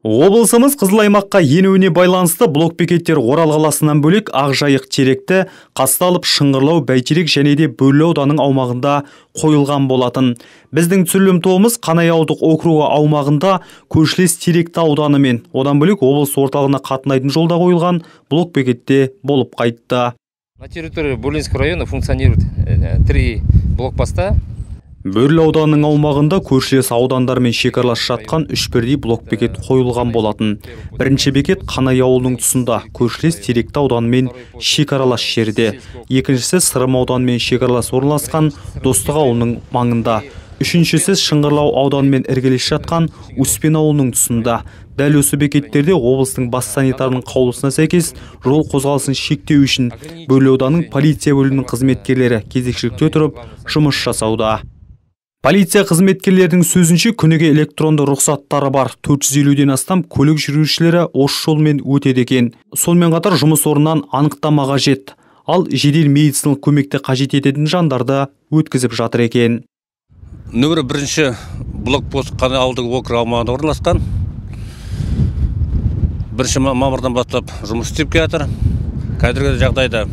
Облысымыз қызыл аймаққа енуіне байланысты блок-бекеттер Орал қаласынан бөлек Ақжайық, Теректі, Қазталов, Шыңғырлау, Бәйтерек және де Бөрлі ауданының аумағында қойылған болатын. Біздің түсірілім тобымыз Қанай ауылдық округі аумағында көршілес Теректі ауданы мен одан бөлек облыс орталығына қатынайтын жолда қойылған блок-бекетте болып қайтты. На территории Бурлинского района функционирует 3 блокпоста. Бөрлі ауданының аумағында көршілес аудандармен шекаралас жатқан 3 бірдей блок-бекет қойылған болатын. Бірінші бекет Қанай ауылының тұсында, көршілес Теректі ауданымен шекаралас жерде. Екіншісі Сырым ауданымен шекаралас орналасқан Достық ауылының маңында. Үшіншісі Шыңғырлау ауданымен іргелес жатқан Успен ауылының тұсында. Дәл осы бекеттерде облыстың бас санитарының қаулысына сәйкес жол қозғалысын шектеу үшін Бөрлі ауданының полиция бөлімінің қызметкерлері кезекшілікте тұрып жұмыс жасауда. Полиция қызметкерлерінің сөзінше күніге электронды рұқсаттары бар 450-ден астам көлік жүргізушілері осы жолмен өтеді екен. Сонымен қатар жұмыс орнынан анықтама қажет, ал жедел медициналық көмекті қажет ететін жандарды өткізіп жатыр екен. Нөмірі 1-ші блокпост Қанай ауылдық округі аумағында орналасқан. 1 мамырдан бастап жұмыс істеп келатыр. Қазіргі жағдайда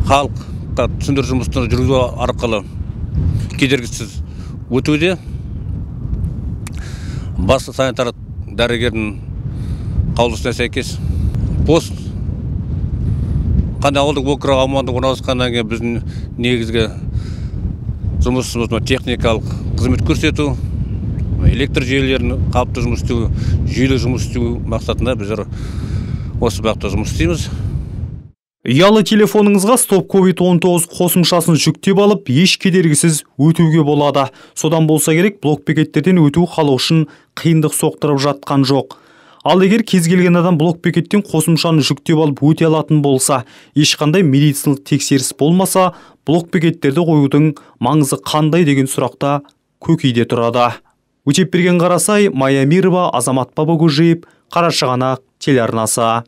халық түсіндіру жұмыстарын жүргізу арқылы кедергісіз өтуде. Бас санитар дәрігердің қаулысына сәйкес пост Қанай ауылдық округі аумағында орналасқаннан кейін біздің негізгі жұмысымыз техникалық қызмет көрсету, электр желілерін қалыпты жұмыс істеу, жүйелі жұмыс істеу мақсатында біздер осы бағытта жұмыс істейміз. Ұялы телефоныңызға стоп COVID-19 қосымшасын жүктеп алып, еш кедергісіз өтуге болады. Содан болса керек, блок-бекеттерден өту халық үшін қиындық соқтырып жатқан жоқ. Ал егер кез келген адам блок-бекеттен қосымшаны жүктеп алып өте алатын болса, ешқандай медициналық тексеріс болмаса, блок-бекеттерді қоюдың маңызы қандай деген сұрақта көкейде тұрады. Өтеп берген Қарасай, Майя Мирова, Азамат Бабагөжиев, Қарашығанақ телеарнасы.